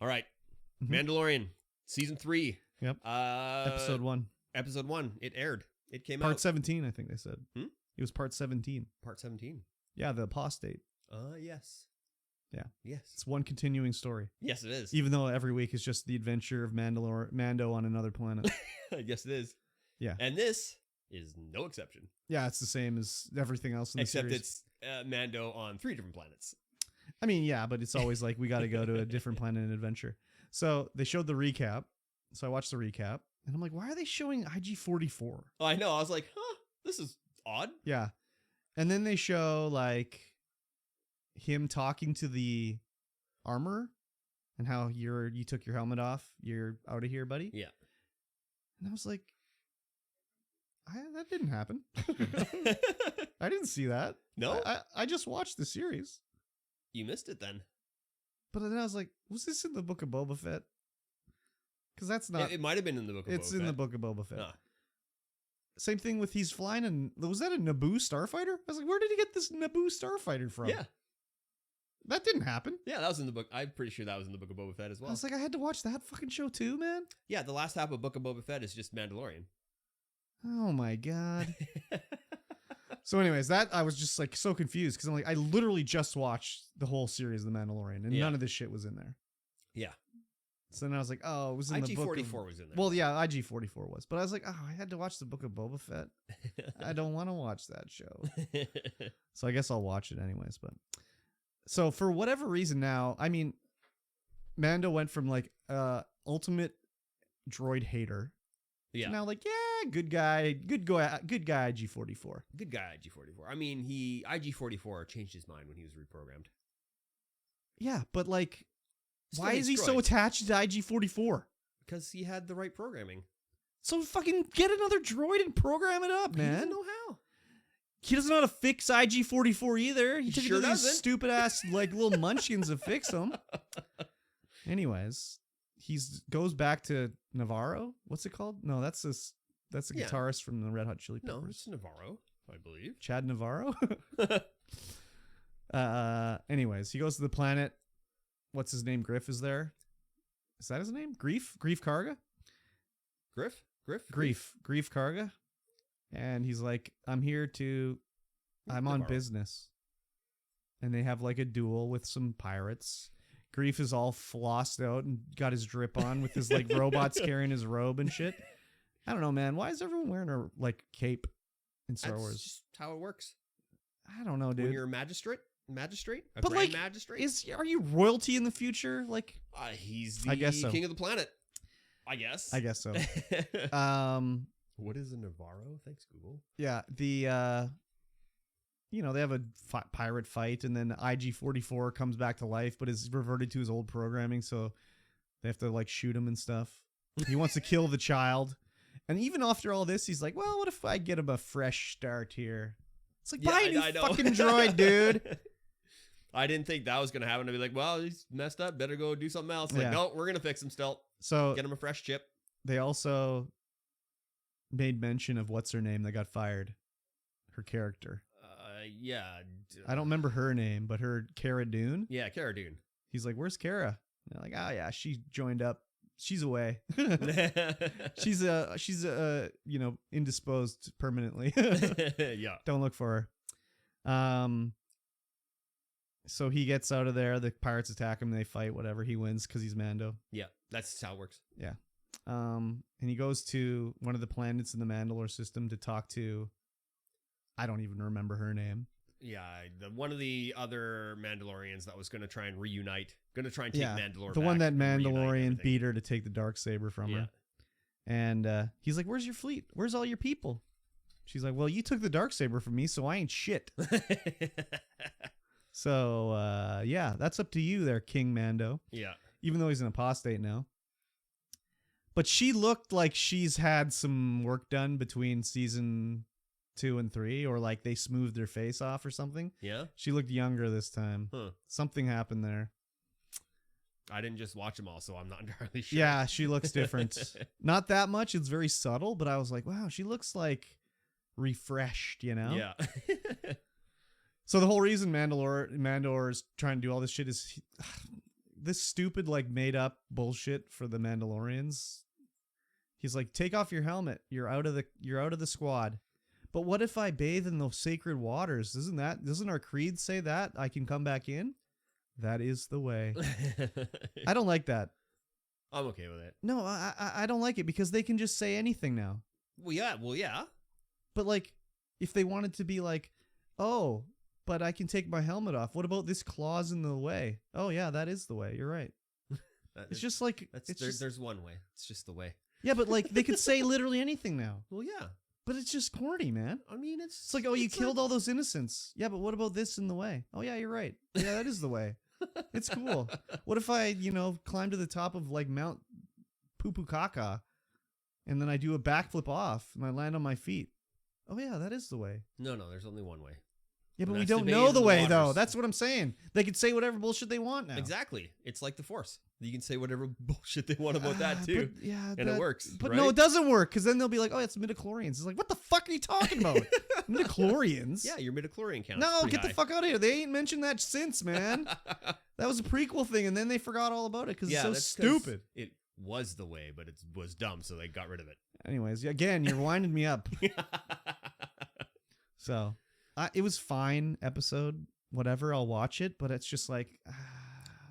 All right. Mhm. Mandalorian season 3. Yep. Episode 1. Episode 1. It aired. It came Part out. 17, I think they said. Hmm? It was part 17. Part 17. Yeah, the apostate. Yes. Yeah. Yes. It's one continuing story. Yes, it is. Even though every week is just the adventure of Mando on another planet. Yes, it is. Yeah. And this is no exception. Yeah, it's the same as everything else in the Except series. it's Mando on 3 different planets. I mean, yeah, but it's always like we got to go to a different planet and adventure. So they showed the recap. So I watched the recap, and I'm like, why are they showing IG-44? Oh, I know. I was like, huh, this is odd. Yeah. And then they show like him talking to the armor and how you took your helmet off. You're out of here, buddy. Yeah. And I was like, that didn't happen. I didn't see that. No? I just watched the series. You missed it then. But then I was like, was this in the Book of Boba Fett? Because that's not. It might have been in the book of Boba It's in Fett. the Book of Boba Fett. Ah. Same thing with he's flying and was that a Naboo starfighter? I was like, where did he get this Naboo starfighter from? Yeah. That didn't happen. Yeah, that was in the book. I'm pretty sure that was in the book of Boba Fett as well. I was like, I had to watch that fucking show too, man. Yeah, the last half of Book of Boba Fett is just Mandalorian. Oh my god. So anyways, that I was just like so confused because I'm like, I literally just watched the whole series of The Mandalorian and Yeah. none of this shit was in there. Yeah. So then I was like, oh, it was in the book of... IG-44 was in there. Well, yeah, IG-44 was. But I was like, oh, I had to watch the Book of Boba Fett. I don't want to watch that show. So I guess I'll watch it anyways. But so for whatever reason now, I mean, Mando went from like ultimate droid hater Yeah. to now like, yeah, good guy IG-44. Good guy, IG-44. I mean, IG-44 changed his mind when he was reprogrammed. Yeah, but like, Still why hates is he so droids. attached to IG-44? Because he had the right programming. So fucking get another droid and program it up, He man. doesn't know how. He doesn't know how to fix IG-44 either. He took Sure it to these doesn't. stupid ass like little munchkins to fix them. Anyways, goes back to Navarro. What's it called? No, that's a Yeah. guitarist from the Red Hot Chili Peppers. No, it's Navarro, I believe. Chad Navarro. Anyways, he goes to the planet. What's his name? Griff is there. Is that his name? Grief Karga? Griff? Grief Karga. And he's like, I'm on Navarro. business. And they have like a duel with some pirates. Grief is all flossed out and got his drip on with his like robots carrying his robe and shit. I don't know, man. Why is everyone wearing a like cape in Star That's Wars? just how it works. I don't know, When dude. you're a magistrate, a But, grand like, magistrate. Are you royalty in the future? Like, He's the I guess so. king of the planet. I guess. I guess so. What is a Navarro? Thanks, Google. Yeah, they have a pirate fight, and then IG-44 comes back to life, but is reverted to his old programming, so they have to like shoot him and stuff. He wants to kill the child, and even after all this, he's like, "Well, what if I get him a fresh start here?" It's like, buy a new know. fucking droid, dude. I didn't think that was gonna happen. To be like, well, he's messed up. Better go do something else. Like, Yeah. no, we're gonna fix him still. So Get him a fresh chip. they also made mention of what's her name that got fired, her character. Yeah. I don't remember her name, but her Cara Dune. Yeah, Cara Dune. He's like, "Where's Cara?" And they're like, "Oh yeah, she joined up. She's away. she's indisposed permanently. Yeah. Don't look for her." So he gets out of there. The pirates attack him. They fight. Whatever. He wins because he's Mando. Yeah, that's how it works. Yeah. And he goes to one of the planets in the Mandalore system to talk to. I don't even remember her name. Yeah, one of the other Mandalorians that was going to try and reunite, going to try and take Mandalore the back one that and reunite Mandalorian everything. beat her to take the Darksaber from her. And he's like, "Where's your fleet? Where's all your people?" She's like, "Well, you took the Darksaber from me, so I ain't shit." So, yeah, that's up to you there, King Mando. Yeah. Even though he's an apostate now. But she looked like she's had some work done between season 2 and 3, or like they smoothed her face off or something. Yeah? She looked younger this time. Huh. Something happened there. I didn't just watch them all, so I'm not entirely sure. Yeah, she looks different. Not that much. It's very subtle, but I was like, wow, she looks like refreshed, you know? Yeah. So the whole reason Mandalore is trying to do all this shit is this stupid like made up bullshit for the Mandalorians. He's like, take off your helmet. You're out of the squad. But what if I bathe in those sacred waters? Doesn't our creed say that I can come back in? That is the way. I don't like that. I'm okay with it. No, I don't like it because they can just say anything now. Well, yeah. But like, if they wanted to be like, oh, but I can take my helmet off. What about this clause in the way? Oh yeah, that is the way. You're right. It's just like there's one way. It's just the way. Yeah, but like they could say literally anything now. Well, yeah. But it's just corny, man. I mean, it's like, oh, you killed all those innocents. Yeah, but what about this in the way? Oh yeah, you're right. Yeah, that is the way. It's cool. What if I, climb to the top of like Mount Pupukaka and then I do a backflip off and I land on my feet? Oh yeah, that is the way. No, there's only one way. Yeah, but we don't know the way though. That's what I'm saying. They can say whatever bullshit they want now. Exactly. It's like the Force. You can say whatever bullshit they want about that too. But, yeah, and it works. But right? no, it doesn't work because then they'll be like, oh, it's midichlorians. It's like, what the fuck are you talking about? Midichlorians? Yeah, your midichlorian count. No, get the fuck out of here. They ain't mentioned that since, man. That was a prequel thing, and then they forgot all about it because it's so stupid. It was the way, but it was dumb, so they got rid of it. Anyways, again, you're winding me up. So, it was fine episode, whatever. I'll watch it, but it's just like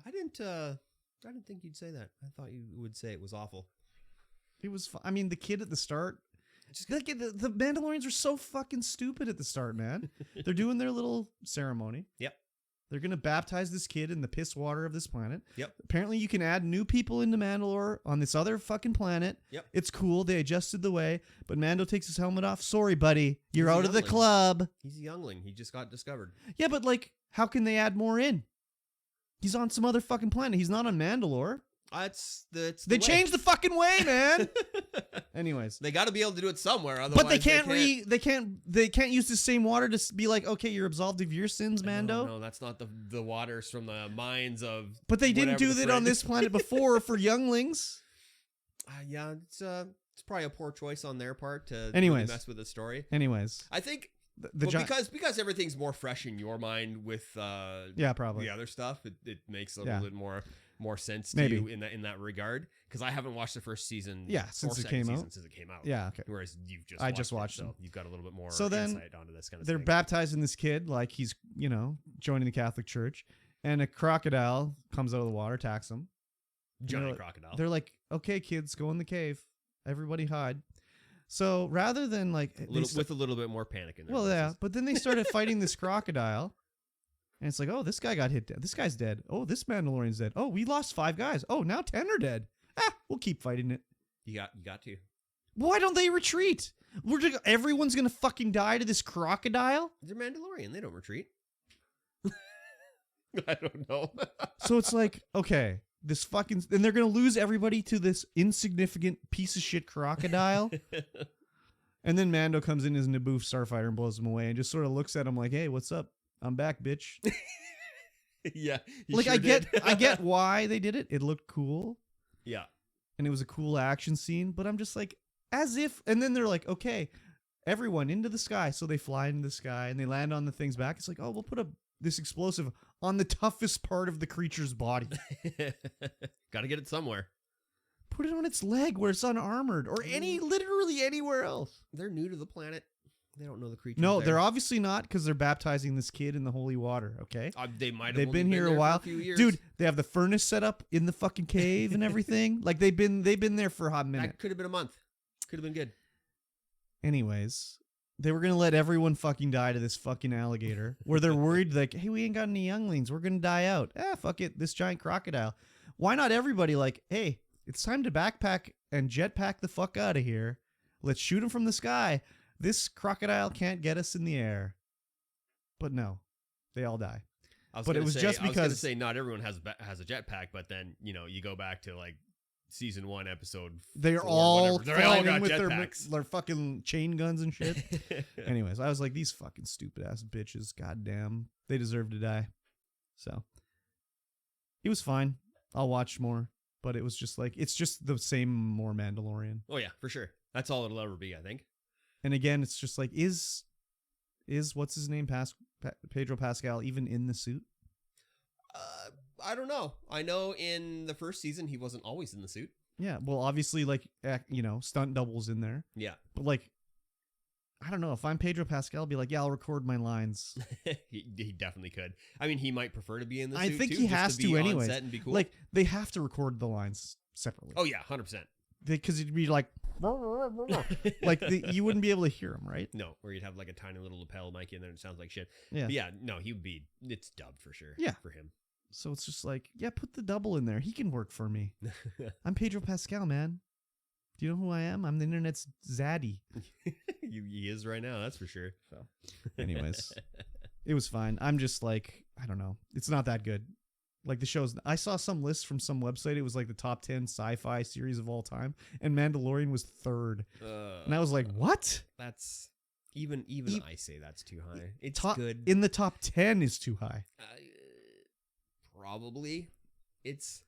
I didn't think you'd say that. I thought you would say it was awful. It was. I mean, the kid at the start. The Mandalorians are so fucking stupid at the start, man. They're doing their little ceremony. Yep. They're going to baptize this kid in the piss water of this planet. Yep. Apparently, you can add new people into Mandalore on this other fucking planet. Yep. It's cool. They adjusted the way. But Mando takes his helmet off. Sorry, buddy. You're out of the club. He's a youngling. He just got discovered. Yeah, but like, how can they add more in? He's on some other fucking planet. He's not on Mandalore. They changed the fucking way, man. Anyways, they got to be able to do it somewhere. Otherwise, but they can't use the same water to be like, okay, you're absolved of your sins, Mando. No, that's not the waters from the mines of. But they didn't do that on this planet before for younglings. Yeah, it's probably a poor choice on their part to really mess with the story. Anyways, I think. Because everything's more fresh in your mind with probably the other stuff, it makes a little bit more sense to Maybe. you in that regard. Because I haven't watched the first season. Yeah, since it came out. Yeah, okay. Whereas I just watched it, so you've got a little bit more insight onto this kind of thing. They're baptizing this kid like he's joining the Catholic Church, and a crocodile comes out of the water, attacks him. Giant crocodile. They're like, okay, kids, go in the cave. Everybody hide. So rather than like with a little bit more panic in there. Well, yeah, but then they started fighting this crocodile, and it's like, oh, this guy got hit dead. This guy's dead. Oh, this Mandalorian's dead. Oh, we lost 5 guys. Oh, now 10 are dead. We'll keep fighting it. You got to. Why don't they retreat? Everyone's gonna fucking die to this crocodile. They're Mandalorian. They don't retreat. I don't know. So it's like, okay. And they're going to lose everybody to this insignificant piece of shit crocodile. And then Mando comes in as Naboo starfighter and blows him away and just sort of looks at him like, hey, what's up? I'm back, bitch. Yeah. Like, sure I get why they did it. It looked cool. Yeah. And it was a cool action scene, but I'm just like, as if, and then they're like, okay, everyone into the sky. So they fly into the sky and they land on the thing's back. It's like, oh, we'll put this explosive on the toughest part of the creature's body. Got to get it somewhere. Put it on its leg where it's unarmored or literally anywhere else. They're new to the planet. They don't know the creature. No, they're obviously not because they're baptizing this kid in the holy water, okay? They've been here a while. For a few years. Dude, they have the furnace set up in the fucking cave and everything. Like they've been there for a hot minute. That could have been a month. Could have been good. Anyways, they were going to let everyone fucking die to this fucking alligator where they're worried like, hey, we ain't got any younglings. We're going to die out. Fuck it. This giant crocodile. Why not everybody like, hey, it's time to backpack and jetpack the fuck out of here. Let's shoot him from the sky. This crocodile can't get us in the air. But no, they all die. But it was just because I was going to say not everyone has a jetpack, but then, you go back to like season 1 episode. They're all got with their fucking chain guns and shit. Anyways, I was like, these fucking stupid ass bitches. Goddamn, they deserve to die. So it was fine. I'll watch more, but it was just like it's just the same more Mandalorian. Oh yeah, for sure. That's all it'll ever be, I think. And again, it's just like is what's his name, Pedro Pascal, even in the suit? I don't know. I know in the first season he wasn't always in the suit. Yeah, well, obviously, like, stunt doubles in there. Yeah. But, like, I don't know. If I'm Pedro Pascal, I'll be like, yeah, I'll record my lines. he definitely could. I mean, he might prefer to be in the suit, I think too, he just has to be anyways. on set and be cool. Like, they have to record the lines separately. Oh, yeah, 100%. Because it'd be like, like, you wouldn't be able to hear him, right? No, where you'd have, like, a tiny little lapel mic in there and it sounds like shit. Yeah. But yeah, no, he would be, it's dubbed for sure. Yeah. For him. So it's just like, yeah, put the double in there. He can work for me. I'm Pedro Pascal, man. Do you know who I am? I'm the internet's zaddy. He is right now, that's for sure. So, anyways, it was fine. I'm just like, I don't know. It's not that good. Like the shows, I saw some list from some website. It was like the top 10 sci-fi series of all time, and Mandalorian was third. And I was like, what? That's even I say that's too high. It's good. In the top 10 is too high. Probably. It's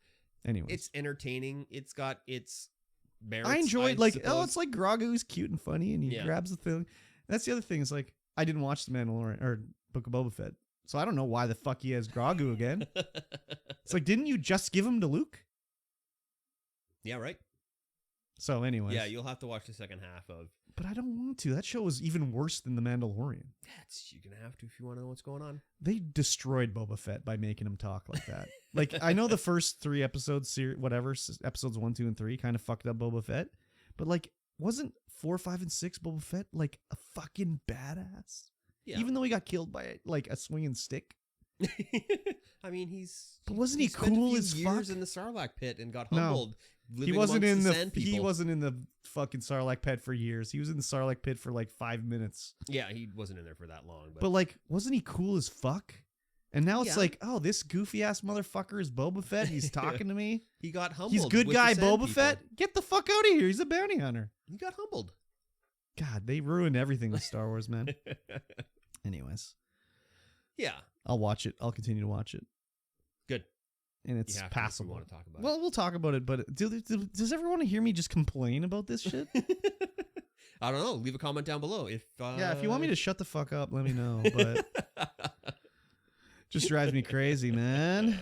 entertaining. It's got its merits. I enjoyed it's like Grogu's cute and funny, and he grabs the thing. That's the other thing. Is like I didn't watch the Mandalorian or Book of Boba Fett, so I don't know why the fuck he has Grogu again. It's like, didn't you just give him to Luke? Yeah, right. So, anyways, yeah, you'll have to watch the second half of. But I don't want to. That show was even worse than the Mandalorian. You're gonna have to if you want to know what's going on. They destroyed Boba Fett by making him talk like that. Like, I know the first 3 episodes, episodes 1, 2, and 3 kind of fucked up Boba Fett, but like, wasn't 4, 5, and 6 Boba Fett like a fucking badass? Yeah. Even though he got killed by like a swinging stick. I mean, But wasn't he cool as fuck? Years in the Sarlacc pit and got humbled. He wasn't in the fucking Sarlacc pit for years. He was in the Sarlacc pit for like 5 minutes. Yeah, he wasn't in there for that long. But like, wasn't he cool as fuck? And now it's like, oh, this goofy ass motherfucker is Boba Fett. He's talking to me. He got humbled. He's good guy Boba Fett. Get the fuck out of here. He's a bounty hunter. He got humbled. God, they ruined everything with Star Wars, man. Anyways. Yeah. I'll watch it. I'll continue to watch it. Good. And it's passable. Want to talk about well, we'll talk about it, but does everyone want to hear me just complain about this shit? I don't know. Leave a comment down below. If you want me to shut the fuck up, let me know. But just drives me crazy, man.